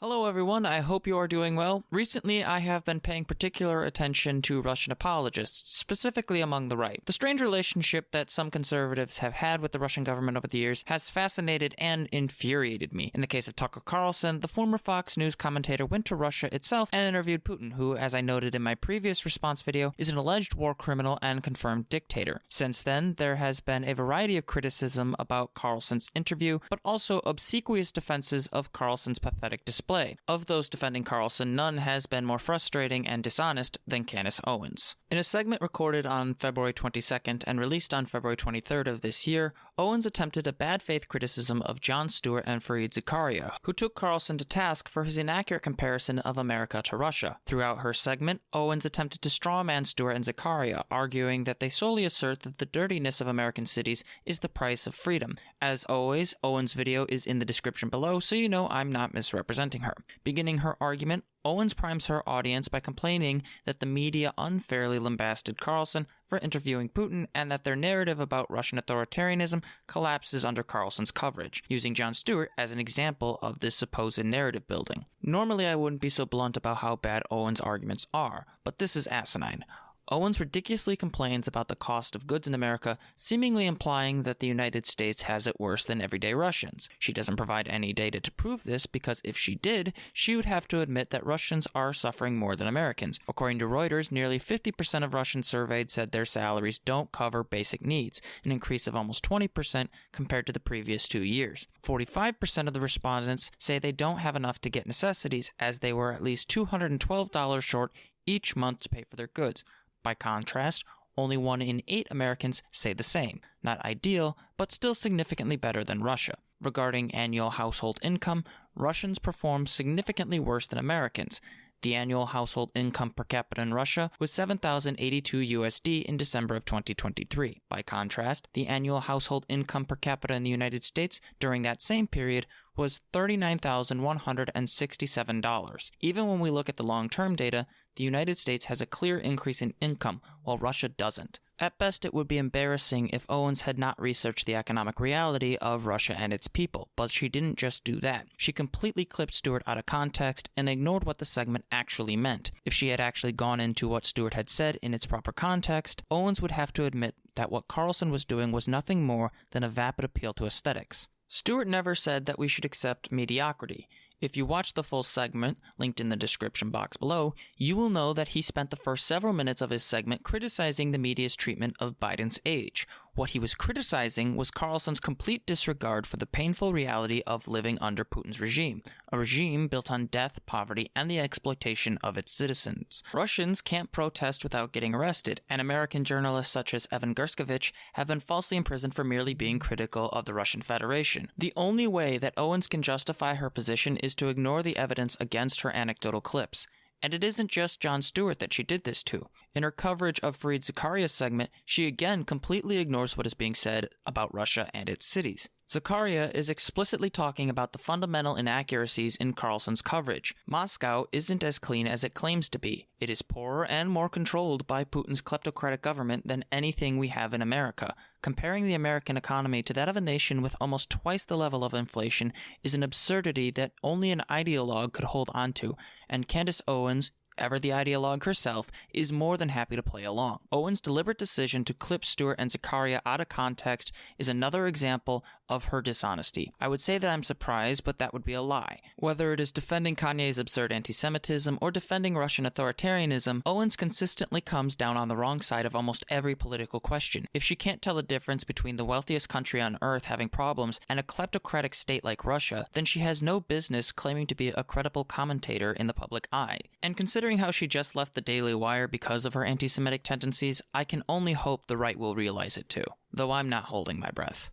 Hello everyone, I hope you are doing well. Recently, I have been paying particular attention to Russian apologists, specifically among the right. The strange relationship that some conservatives have had with the Russian government over the years has fascinated and infuriated me. In the case of Tucker Carlson, the former Fox News commentator went to Russia itself and interviewed Putin, who, as I noted in my previous response video, is an alleged war criminal and confirmed dictator. Since then, there has been a variety of criticism about Carlson's interview, but also obsequious defenses of Carlson's pathetic display. Of those defending Carlson, none has been more frustrating and dishonest than Candace Owens. In a segment recorded on February 22nd and released on February 23rd of this year, Owens attempted a bad faith criticism of Jon Stewart and Fareed Zakaria, who took Carlson to task for his inaccurate comparison of America to Russia. Throughout her segment, Owens attempted to strawman Stewart and Zakaria, arguing that they solely assert that the dirtiness of American cities is the price of freedom. As always, Owens' video is in the description below, so you know I'm not misrepresenting her. Beginning her argument, Owens primes her audience by complaining that the media unfairly lambasted Carlson for interviewing Putin and that their narrative about Russian authoritarianism collapses under Carlson's coverage, using Jon Stewart as an example of this supposed narrative building. Normally I wouldn't be so blunt about how bad Owens' arguments are, but this is asinine. Owens ridiculously complains about the cost of goods in America, seemingly implying that the United States has it worse than everyday Russians. She doesn't provide any data to prove this because if she did, she would have to admit that Russians are suffering more than Americans. According to Reuters, nearly 50% of Russians surveyed said their salaries don't cover basic needs, an increase of almost 20% compared to the previous 2 years. 45% of the respondents say they don't have enough to get necessities, as they were at least $212 short each month to pay for their goods. By contrast, only 1 in 8 Americans say the same. Not ideal, but still significantly better than Russia. Regarding annual household income, Russians perform significantly worse than Americans. The annual household income per capita in Russia was $7,082 USD in December of 2023. By contrast, the annual household income per capita in the United States during that same period was $39,167. Even when we look at the long-term data, the United States has a clear increase in income, while Russia doesn't. At best, it would be embarrassing if Owens had not researched the economic reality of Russia and its people, but she didn't just do that. She completely clipped Stewart out of context and ignored what the segment actually meant. If she had actually gone into what Stewart had said in its proper context, Owens would have to admit that what Carlson was doing was nothing more than a vapid appeal to aesthetics. Stewart never said that we should accept mediocrity. If you watch the full segment, linked in the description box below, you will know that he spent the first several minutes of his segment criticizing the media's treatment of Biden's age. What he was criticizing was Carlson's complete disregard for the painful reality of living under Putin's regime, a regime built on death, poverty, and the exploitation of its citizens. Russians can't protest without getting arrested, and American journalists such as Evan Gershkovich have been falsely imprisoned for merely being critical of the Russian Federation. The only way that Owens can justify her position is to ignore the evidence against her anecdotal clips. And it isn't just Jon Stewart that she did this to. In her coverage of Fareed Zakaria's segment, she again completely ignores what is being said about Russia and its cities. Zakaria is explicitly talking about the fundamental inaccuracies in Carlson's coverage. Moscow isn't as clean as it claims to be. It is poorer and more controlled by Putin's kleptocratic government than anything we have in America. Comparing the American economy to that of a nation with almost twice the level of inflation is an absurdity that only an ideologue could hold onto, and Candace Owens, ever the ideologue herself, is more than happy to play along. Owens' deliberate decision to clip Stewart and Zakaria out of context is another example of her dishonesty. I would say that I'm surprised, but that would be a lie. Whether it is defending Kanye's absurd anti-Semitism or defending Russian authoritarianism, Owens consistently comes down on the wrong side of almost every political question. If she can't tell the difference between the wealthiest country on earth having problems and a kleptocratic state like Russia, then she has no business claiming to be a credible commentator in the public eye. And considering how she just left the Daily Wire because of her anti-Semitic tendencies, I can only hope the right will realize it too, though I'm not holding my breath.